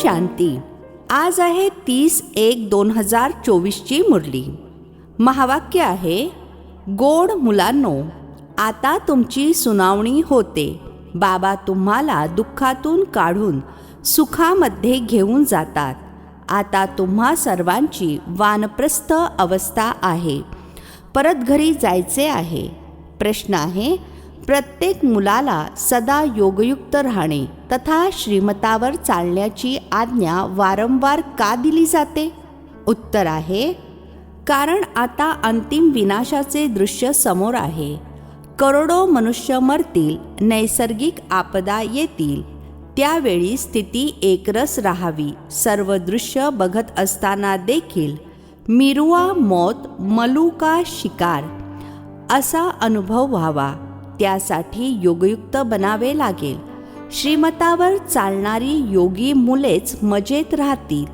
शांती. आज आहे 30/1/2024 ची मुरली. महावाक्य आहे, गोड मुलांनो, आता तुमची सुनावणी होते. बाबा तुम्हाला दुःखातून काढून सुखामध्ये घेऊन जातात. आता तुम्हा सर्वांची वानप्रस्थ अवस्था आहे. परत घरी जायचे आहे. प्रश्न आहे, प्रत्येक मुलाला सदा योगयुक्त राहणे तथा श्रीमतावर चालण्याची आज्ञा वारंवार का दिली जाते? उत्तर आहे, कारण आता अंतिम विनाशाचे दृश्य समोर आहे. करोडो मनुष्य मरतील, नैसर्गिक आपदा येतील. त्यावेळी स्थिती एकरस राहावी. सर्व दृश्य बघत असताना देखील मिरुआ मौत मलू का शिकार असा अनुभव व्हावा. त्यासाठी योगयुक्त बनावे लागेल. श्रीमतावर चालणारी योगी मुलेच मजेत राहतील.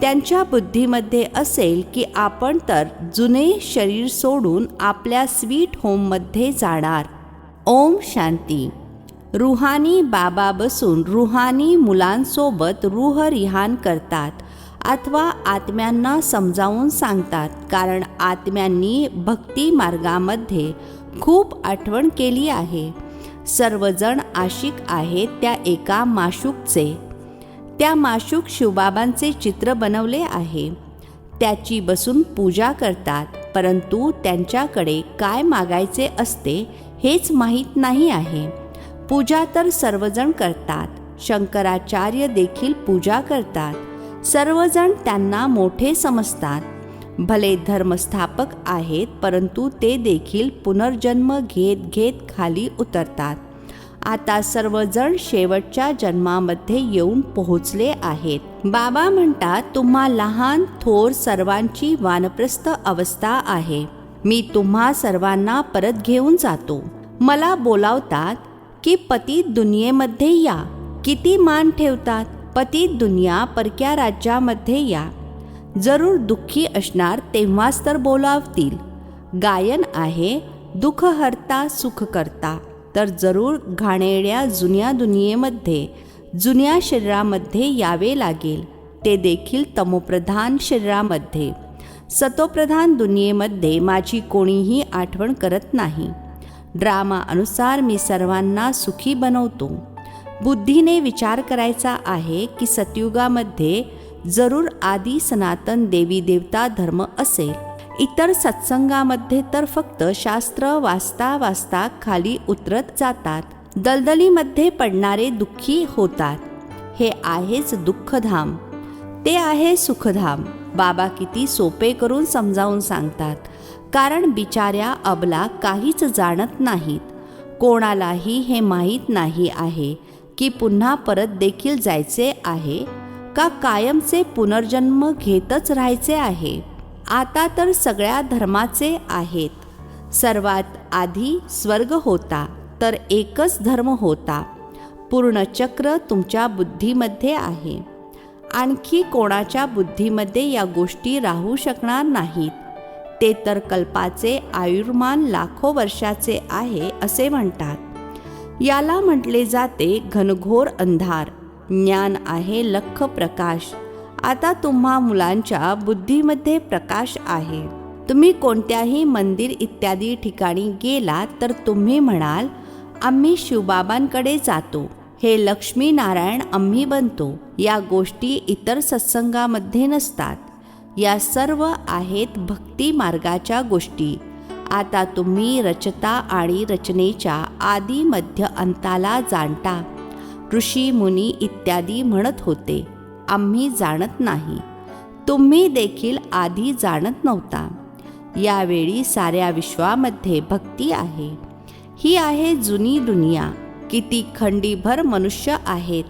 त्यांच्या बुद्धीमध्ये असेल की आपण तर जुने शरीर सोडून आपल्या स्वीट होममध्ये जाणार. ओम शांती. रुहानी बाबा बसून रुहानी मुलांसोबत रूहरिहान करतात अथवा आत्म्यांना समजावून सांगतात, कारण आत्म्यांनी भक्ती मार्गामध्ये खूप आठवण केली आहे. सर्वजण आशिक आहेत त्या एका माशूकचे. त्या माशूक शिवबाबांचे चित्र बनवले आहे. त्याची बसून पूजा करतात, परंतु त्यांच्याकडे काय मागायचे असते हेच माहीत नाही आहे. पूजा तर सर्वजण करतात. शंकराचार्य देखील पूजा करतात. सर्वजण त्यांना मोठे समजतात. भले धर्मस्थापक आहेत, परंतु ते देखील पुनर्जन्म घेत घेत खाली उतरतात. आता सर्वजण शेवटच्या जन्मामध्ये येऊन पोहोचले आहेत. बाबा म्हणतात, तुम्हा लहान थोर सर्वांची वानप्रस्थ अवस्था आहे. मी तुम्हा सर्वांना परत घेऊन जातो. मला बोलावतात की पतित दुनियेमध्ये या. किती मान ठेवतात. पतित दुनिया परक्या राज्यामध्ये या. जरूर दुःखी असणार तेव्हाच तर बोलावतील. गायन आहे, दुःख हरता सुख करता. तर जरूर घाणेरड्या जुन्या दुनियेमध्ये जुन्या शरीरामध्ये यावे लागेल. ते देखील तमोप्रधान शरीरामध्ये. सतोप्रधान दुनियेमध्ये माझी कोणीही आठवण करत नाही. ड्रामा अनुसार मी सर्वांना सुखी बनवतो. बुद्धीने विचार करायचा आहे की सतयुगामध्ये जरूर आदी सनातन देवी देवता धर्म असेल. इतर सत्संगामध्ये तर फक्त शास्त्र वाचता वाचता खाली उतरत जातात. दलदलीमध्ये पडणारे दुःखी होतात. हे आहेच दुःखधाम. ते आहे सुखधाम. बाबा किती सोपे करून समजावून सांगतात, कारण बिचाऱ्या अबला काहीच जाणत नाहीत. कोणालाही हे माहीत नाही आहे की पुन्हा परत देखील जायचे आहे का कायमचे पुनर्जन्म घेतच राहायचे आहे. आता तर सगळ्या धर्माचे आहेत. सर्वात आधी स्वर्ग होता, तर एकच धर्म होता. पूर्ण चक्र तुमच्या बुद्धीमध्ये आहे. आणखी कोणाच्या बुद्धीमध्ये या गोष्टी राहू शकणार नाहीत. ते तर कल्पाचे आयुर्मान लाखो वर्षाचे आहे असे म्हणतात. याला म्हटले जाते घनघोर अंधार. ज्ञान आहे लख प्रकाश. आता तुम्हा मुलांच्या बुद्धीमध्ये प्रकाश आहे. तुम्ही कोणत्याही मंदिर इत्यादी ठिकाणी गेला तर तुम्ही म्हणाल, आम्ही शिवबाबांकडे जातो. हे लक्ष्मी नारायण आम्ही बनतो. या गोष्टी इतर सत्संगामध्ये नसतात. या सर्व आहेत भक्ती मार्गाच्या गोष्टी. आता तुम्ही रचता आणि रचनेच्या आदी मध्य अंताला जाणता. ऋषी मुनी इत्यादी म्हणत होते, आम्ही जाणत नाही. तुम्ही देखील आधी जाणत नव्हता. यावेळी साऱ्या विश्वामध्ये भक्ती आहे. ही आहे जुनी दुनिया. किती खंडीभर मनुष्य आहेत.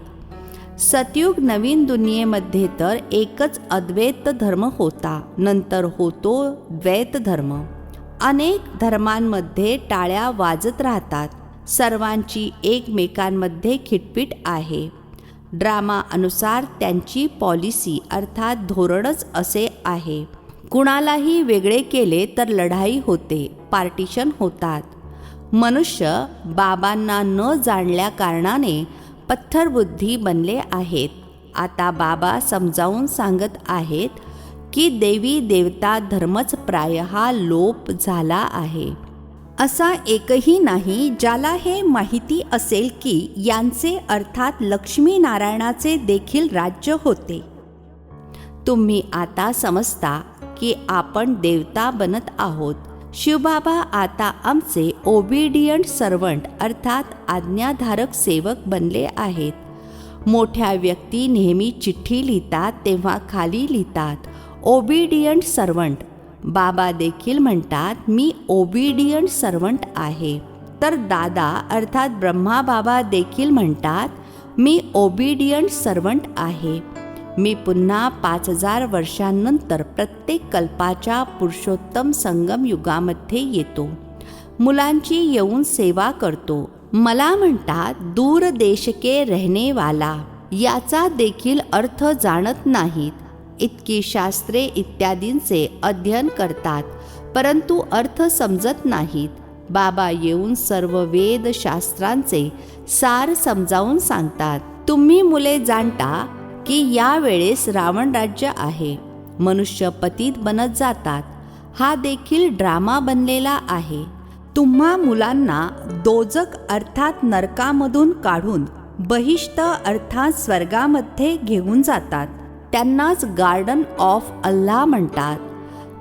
सतयुग नवीन दुनियेमध्ये तर एकच अद्वैत धर्म होता. नंतर होतो द्वैत धर्म. अनेक धर्मांमध्ये टाळ्या वाजत राहतात. सर्वांची एकमेकांमध्ये खिटपीट आहे. ड्रामा अनुसार त्यांची पॉलिसी अर्थात धोरणच असे आहे. कुणालाही वेगळे केले तर लढाई होते, पार्टिशन होतात. मनुष्य बाबांना न जाणल्या कारणाने पत्थरबुद्धी बनले आहेत. आता बाबा समजावून सांगत आहेत की देवी देवता धर्मच प्रायः लोप झाला आहे. असा एकही नाही ज्याला हे माहिती असेल की यांचे अर्थात लक्ष्मीनारायणाचे देखील राज्य होते. तुम्ही आता समजता की आपण देवता बनत आहोत. शिवबाबा आता आमचे ओबिडियंट सर्वंट अर्थात आज्ञाधारक सेवक बनले आहेत. मोठ्या व्यक्ती नेहमी चिठ्ठी लिहितात तेव्हा खाली लिहितात ओबिडियंट सर्वंट. बाबा देखील म्हणतात मी ओबिडियंट सर्वंट आहे. तर दादा अर्थात ब्रह्मा बाबा देखील म्हणतात मी ओबिडियंट सर्वंट आहे. मी पुन्हा 5000 वर्षांनंतर प्रत्येक कल्पाच्या पुरुषोत्तम संगम युगामध्ये येतो. मुलांची येऊन सेवा करतो. मला म्हणतात दूर देश के रहने वाला. याचा देखील अर्थ जाणत नाहीत. इतकी शास्त्रे इत्यादींचे अध्ययन करतात परंतु अर्थ समजत नाहीत. बाबा येऊन सर्व वेद शास्त्रांचे सार समजावून सांगतात. तुम्ही मुले जाणता की यावेळेस रावण राज्य आहे. मनुष्य पतित बनत जातात. हा देखील ड्रामा बनलेला आहे. तुम्हा मुलांना दोजक अर्थात नरकामधून काढून बहिष्ट अर्थात स्वर्गामध्ये घेऊन जातात. त्यांनाच गार्डन ऑफ अल्लाह म्हणतात.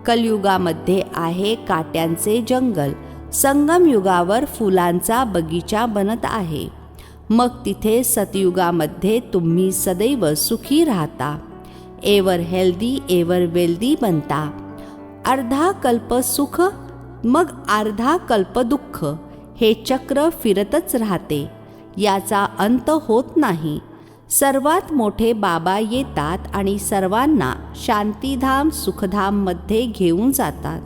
कलयुगामध्ये आहे काट्यांचे जंगल. संगम युगावर फुलांचा बगीचा बनत आहे. मग तिथे सतयुगामध्ये तुम्ही सदैव सुखी राहता. एवर हेल्दी एवर वेल्दी बनता. अर्धा कल्प सुख मग अर्धा कल्प दुःख. हे चक्र फिरतच राहते. याचा अंत होत नाही. सर्वात मोठे बाबा येतात आणि सर्वांना शांतीधाम सुखधाममध्ये घेऊन जातात.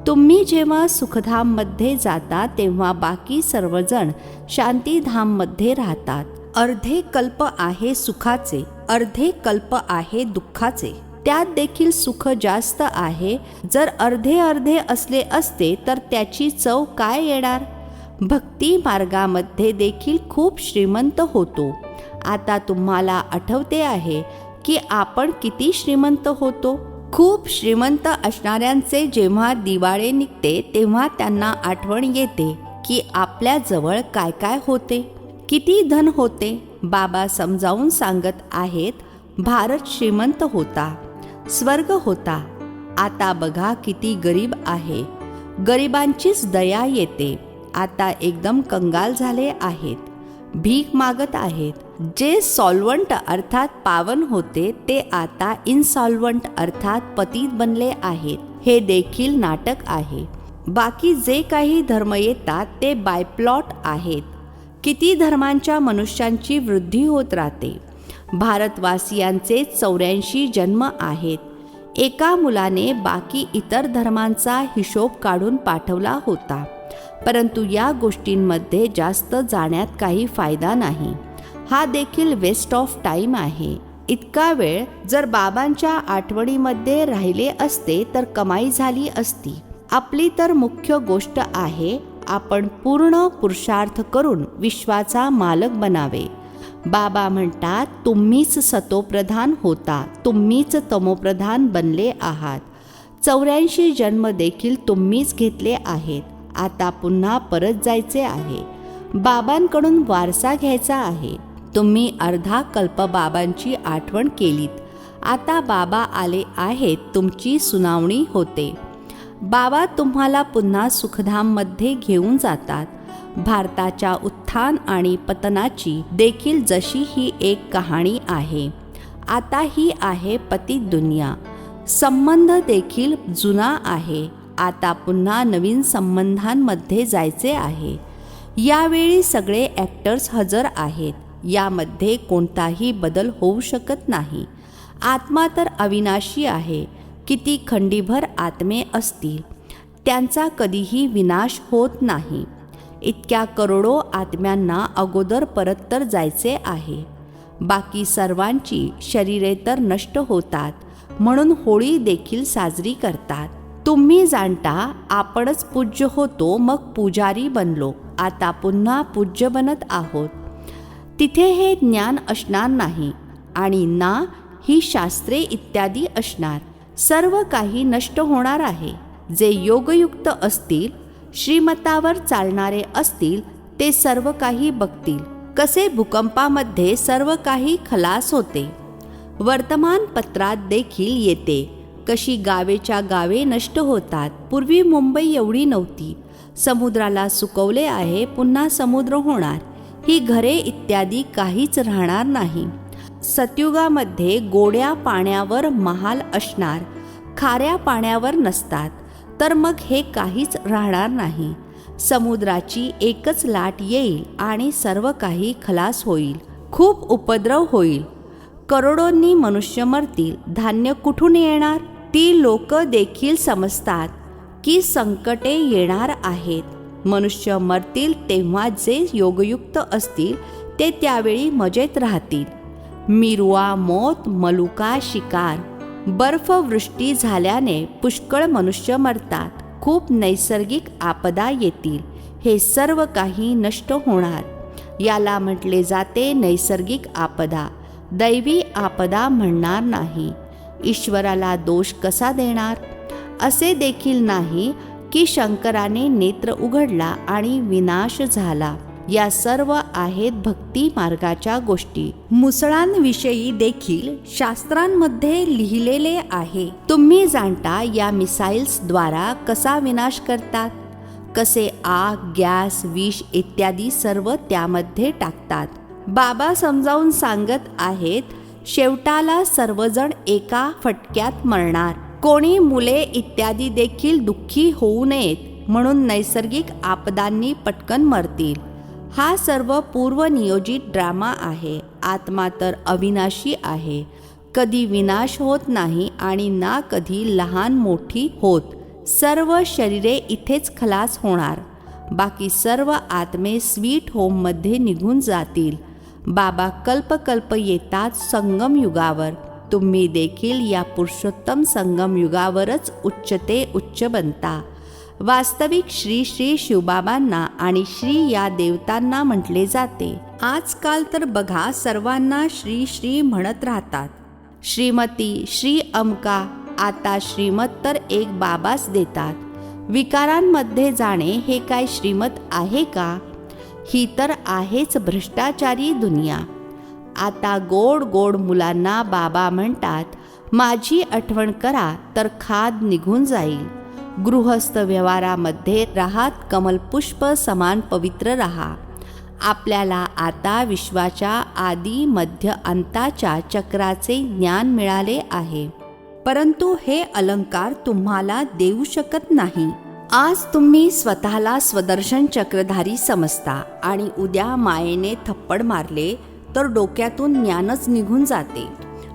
तुम्ही जेव्हा सुखधाममध्ये जाता तेव्हा बाकी सर्वजण शांतीधाममध्ये राहतात. अर्धे कल्प आहे सुखाचे, अर्धे कल्प आहे दुःखाचे. त्यात देखील सुख जास्त आहे. जर अर्धे अर्धे असले असते तर त्याची चव काय येणार. भक्ती मार्गामध्ये देखील खूप श्रीमंत होतो. आता तुम्हाला आठवते आहे की आपण किती श्रीमंत होतो. खूप श्रीमंत असणाऱ्यांचे जेव्हा दिवाळे निघते तेव्हा त्यांना आठवण येते की आपल्याजवळ काय काय होते, किती धन होते. बाबा समजावून सांगत आहेत भारत श्रीमंत होता, स्वर्ग होता. आता बघा किती गरीब आहे. गरिबांचीच दया येते. आता एकदम कंगाल झाले आहेत. भीक मागत आहेत. जे सॉल्वंट अर्थात पावन होते ते आता इनसॉल्वंट अर्थात पतित बनले आहेत. हे देखील नाटक आहे. बाकी जे काही धर्म येतात ते बायप्लॉट आहेत. किती धर्मांच्या मनुष्यांची वृद्धी होत राहते. भारतवासियांचे 84 जन्म आहेत. एका मुलाने बाकी इतर धर्मांचा हिशोब काढून पाठवला होता. परंतु या गोष्टींमध्ये जास्त जाण्यात काही फायदा नाही. हा देखील वेस्ट ऑफ टाईम आहे. इतका वेळ जर बाबांच्या आठवणीमध्ये राहिले असते तर कमाई झाली असती. आपली तर मुख्य गोष्ट आहे आपण पूर्ण पुरुषार्थ करून विश्वाचा मालक बनावे. बाबा म्हणतात तुम्हीच सतोप्रधान होता, तुम्हीच तमोप्रधान बनले आहात. 84 जन्म देखील तुम्हीच घेतले आहेत. आता पुन्हा परत जायचे आहे. बाबांकडून वारसा घ्यायचा आहे. तुम्ही अर्धा कल्प बाबांची आठवण केलीत. आता बाबा आले आहेत. तुमची सुनावणी होते. बाबा तुम्हाला पुन्हा सुखधाममध्ये घेऊन जातात. भारताच्या उत्थान आणि पतनाची देखील जशी ही एक कहाणी आहे. आता ही आहे पतित दुनिया. संबंध देखील जुना आहे. आता पुन्हा नवीन संबंधांमध्ये जायचे आहे. यावेळी सगळे ॲक्टर्स हजर आहेत. यामध्ये कोणताही बदल होऊ शकत नाही. आत्मा तर अविनाशी आहे. किती खंडीभर आत्मे असतील त्यांचा कधीही विनाश होत नाही. इतक्या करोडो आत्म्यांना अगोदर परत तर जायचे आहे. बाकी सर्वांची शरीरे तर नष्ट होतात म्हणून होळी देखील साजरी करतात. तुम्ही जाणता आपणच पूज्य होतो मग पुजारी बनलो. आता पुन्हा पूज्य बनत आहोत. तिथे हे ज्ञान असणार नाही. आणि ना ही शास्त्रे इत्यादी असणार. सर्व काही नष्ट होणार आहे. जे योगयुक्त असतील, श्रीमतावर चालणारे असतील, ते सर्व काही बघतील. कसे भूकंपामध्ये सर्व काही खलास होते. वर्तमानपत्रात देखील येते कशी गावेच्या गावे नष्ट होतात. पूर्वी मुंबई एवढी नव्हती. समुद्राला सुकवले आहे, पुन्हा समुद्र होणार. ही घरे इत्यादी काहीच राहणार नाही. सतयुगामध्ये गोड्या पाण्यावर महाल असणार, खाऱ्या पाण्यावर नसतात. तर मग हे काहीच राहणार नाही. समुद्राची एकच लाट येईल आणि सर्व काही खलास होईल. खूप उपद्रव होईल. करोडोंनी मनुष्य मरतील. धान्य कुठून येणार? ती लोक देखील समजतात की संकटे येणार आहेत. मनुष्य मरतील तेव्हा जे योगयुक्त असतील ते त्यावेळी मजेत राहतील. मिरवा, मोत, मलुका, शिकार. बर्फवृष्टी झाल्याने पुष्कळ मनुष्य मरतात. खूप नैसर्गिक आपदा येतील. हे सर्व काही नष्ट होणार. याला म्हटले जाते नैसर्गिक आपदा. दैवी आपदा म्हणणार नाही. ईश्वराला दोष कसा देणार? असे देखील नाही की शंकराने नेत्र उघडला आणि विनाश झाला. या सर्व आहेत भक्ती मार्गाच्या गोष्टी. मुसळांविषयी देखील शास्त्रांमध्ये लिहिलेले आहे. तुम्ही जाणता या मिसाईल्सद्वारा कसा विनाश करतात. कसे आग, गॅस, विष इत्यादी सर्व त्यामध्ये टाकतात. बाबा समजावून सांगत आहेत, शेवटाला सर्वजण एका फटक्यात मरणार. कोणी मुले इत्यादी देखील दुःखी होऊ नयेत म्हणून नैसर्गिक आपदांनी पटकन मरतील. हा सर्व पूर्वनियोजित ड्रामा आहे. आत्मा तर अविनाशी आहे. कधी विनाश होत नाही आणि ना कधी लहान मोठी होत. सर्व शरीरे इथेच खलास होणार. बाकी सर्व आत्मे स्वीट होममध्ये निघून जातील. बाबा कल्पकल्प येतात संगम युगावर. तुम्ही देखील या पुरुषोत्तम संगम युगावरच उच्चते उच्च बनता. वास्तविक श्री श्री शिवबाबांना आणि श्री या देवतांना म्हटले जाते. आजकाल तर बघा सर्वांना श्री श्री म्हणत राहतात. श्रीमती, श्री अमका. आता श्रीमत तर एक बाबाच देतात. विकारांमध्ये जाणे हे काय श्रीमत आहे का? ही तर आहेच भ्रष्टाचारी दुनिया. आता गोड गोड मुलांना बाबा म्हणतात, माझी आठवण करा तर खाद निघून जाईल. गृहस्थ व्यवहारामध्ये राहात कमलपुष्प समान पवित्र रहा. आपल्याला आता विश्वाच्या आदी मध्य अंताच्या चक्राचे ज्ञान मिळाले आहे. परंतु हे अलंकार तुम्हाला देऊ शकत नाही. आज तुम्ही स्वतःला स्वदर्शन चक्रधारी समजता आणि उद्या मायेने थप्पड मारले तर डोक्यातून ज्ञानच निघून जाते.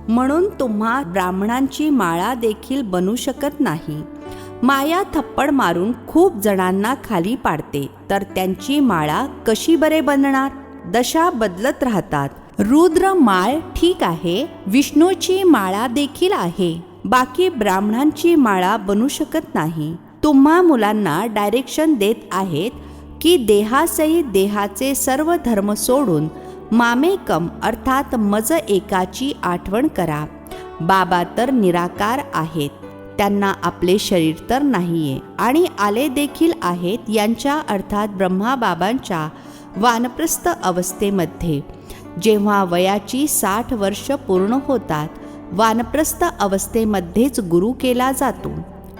म्हणून तुम्हा ब्राह्मणांची माळा देखील बनू शकत नाही. माया थप्पड मारून खूप जणांना खाली पाडते तर त्यांची माळा कशी बरे बनणार? दशा बदलत राहतात. रुद्र माळ ठीक आहे, विष्णूची माळा देखील आहे. बाकी ब्राह्मणांची माळा बनू शकत नाही. तुम्हा मुलांना डायरेक्शन देत आहेत की देहासहित देहाचे सर्व धर्म सोडून मामेकम अर्थात मज एकाची आठवण करा. बाबा तर निराकार आहेत. त्यांना आपले शरीर तर नाहीये आणि आले देखील आहेत यांच्या अर्थात ब्रह्माबाबांच्या वानप्रस्थ अवस्थेमध्ये. जेव्हा वयाची 60 वर्ष पूर्ण होतात, वानप्रस्थ अवस्थेमध्येच गुरु केला जातो.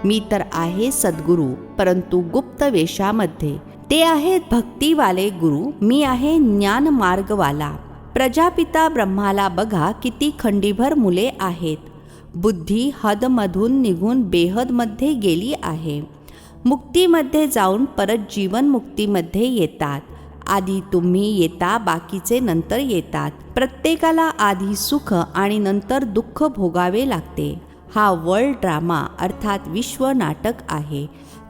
मी तर आहे सद्गुरू, परंतु गुप्त वेशामध्ये. ते आहेत भक्तीवाले गुरु, मी आहे ज्ञान मार्गवाला. प्रजापिता ब्रह्माला बघा किती खंडीभर मुले आहेत. बुद्धी हदमधून निघून बेहदमध्ये गेली आहे. मुक्तीमध्ये जाऊन परत जीवन मुक्तीमध्ये येतात. आधी तुम्ही येता, बाकीचे नंतर येतात. प्रत्येकाला आधी सुख आणि नंतर दुःख भोगावे लागते. हा वर्ल्ड ड्रामा अर्थात विश्व नाटक आहे.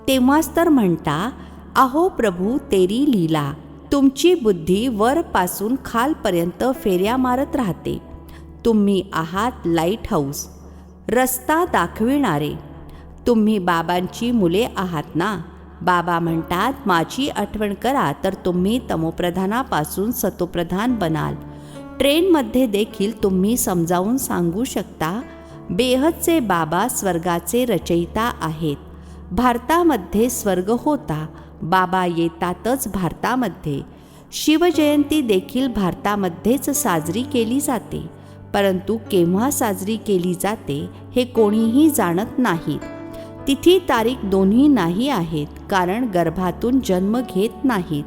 तेव्हाच तर म्हणता, अहो प्रभू तेरी लीला. तुमची बुद्धी वरपासून खालपर्यंत फेऱ्या मारत राहते. तुम्ही आहात लाईट हाऊस, रस्ता दाखविणारे. तुम्ही बाबांची मुले आहात ना. बाबा म्हणतात, माझी आठवण करा तर तुम्ही तमोप्रधानापासून सतोप्रधान बनाल. ट्रेनमध्ये देखील तुम्ही समजावून सांगू शकता, बेहदचे बाबा स्वर्गाचे रचयिता आहेत. भारतामध्ये स्वर्ग होता, बाबा येतातच भारतामध्ये. शिवजयंती देखील भारतामध्येच साजरी केली जाते, परंतु केव्हा साजरी केली जाते हे कोणीही जाणत नाहीत. तिथी तारीख दोन्ही नाही आहेत, कारण गर्भातून जन्म घेत नाहीत.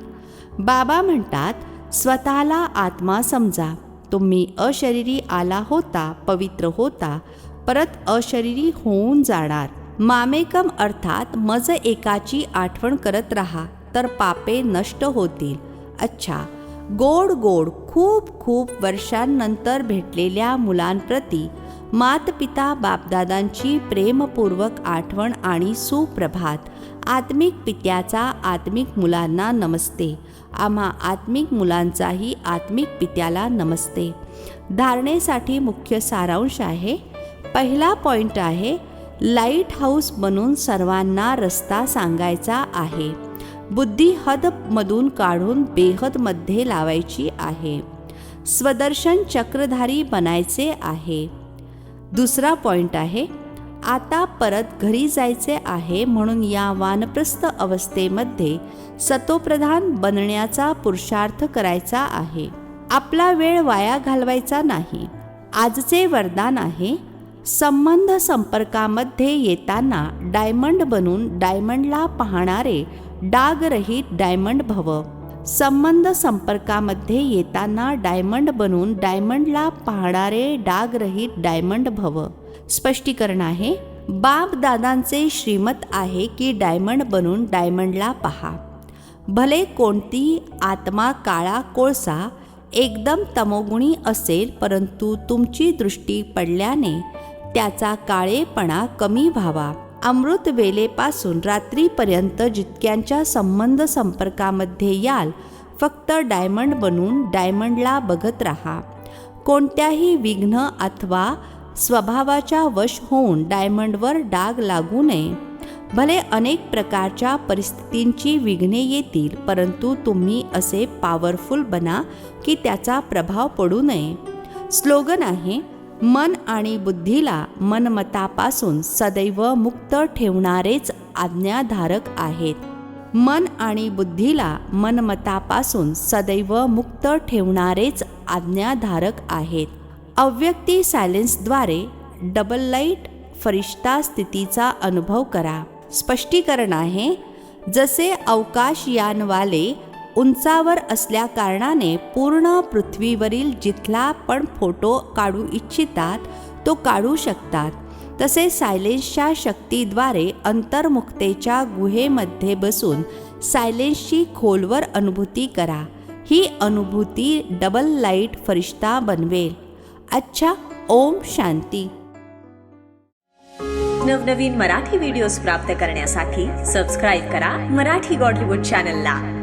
बाबा म्हणतात, स्वतःला आत्मा समजा. तुम्ही अशरीरी आला होता, पवित्र होता, परत अशरीरी होऊन जाणार. मामेकम अर्थात मज एकाची आठवण करत राहा, तर पापे नष्ट होतील. अच्छा, गोड गोड खूप खूप वर्षांनंतर भेटलेल्या मुलांप्रती मातपिता बापदादांची प्रेमपूर्वक आठवण आणि सुप्रभात. आत्मिक पित्याचा आत्मिक मुलांना नमस्ते. आम्हा आत्मिक मुलांचाही आत्मिक पित्याला नमस्ते. धारणेसाठी मुख्य सारांश आहे. पहिला पॉईंट आहे, लाईट हाऊस बनून सर्वांना रस्ता सांगायचा आहे. बुद्धी हदमधून काढून बेहदमध्ये लावायची आहे. स्वदर्शन चक्रधारी बनायचे आहे. दुसरा पॉईंट आहे, आता परत घरी जायचे आहे, म्हणून या वानप्रस्थ अवस्थेमध्ये सतोप्रधान बनण्याचा पुरुषार्थ करायचा आहे. आपला वेळ वाया घालवायचा नाही. आजचे वरदान आहे, संबंध संपर्कामध्ये येताना डायमंड बनून डायमंडला पाहणारे डागरहित डायमंड भव. संबंध संपर्कामध्ये येताना डायमंड बनून डायमंडला पाहणारे डागरहित डायमंड भव. स्पष्टीकरण आहे, बाप दादांचे श्रीमत आहे की डायमंड बनून डायमंडला पहा. भले कोणती आत्मा काळा कोळसा एकदम तमोगुणी असेल, परंतु तुमची दृष्टी पडल्याने त्याचा काळेपणा कमी व्हावा. अमृत वेलेपासून रात्रीपर्यंत जितक्यांच्या संबंध संपर्कामध्ये याल, फक्त डायमंड बनून डायमंडला बघत राहा. कोणत्याही विघ्न अथवा स्वभावाच्या वश होऊन डायमंडवर डाग लागू नये. भले अनेक प्रकारच्या परिस्थितींची विघ्ने येतील, परंतु तुम्ही असे पॉवरफुल बना की त्याचा प्रभाव पडू नये. स्लोगन आहे, मन आणि बुद्धीला मनमतापासून सदैव मुक्त ठेवणारेच आज्ञाधारक आहेत. मन आणि बुद्धीला मनमतापासून सदैव मुक्त ठेवणारेच आज्ञाधारक आहेत. अव्यक्ती सायलेन्सद्वारे डबल लाईट फरिश्ता स्थितीचा अनुभव करा. स्पष्टीकरण आहे, जसे अवकाशयानवाले उंचावर असल्याकारणाने पूर्ण पृथ्वीवरील जिथला पण फोटो काढू इच्छितात तो काढू शकतात, तसे सायलेन्सच्या शक्तीद्वारे अंतर्मुक्तेच्या गुहेमध्ये बसून सायलेन्सची खोलवर अनुभूती करा. ही अनुभूती डबल लाईट फरिश्ता बनवेल. अच्छा, ओम शांती. नवनवीन मराठी व्हिडिओज प्राप्त करण्यासाठी सबस्क्राईब करा मराठी गॉडलीवूड चॅनलला.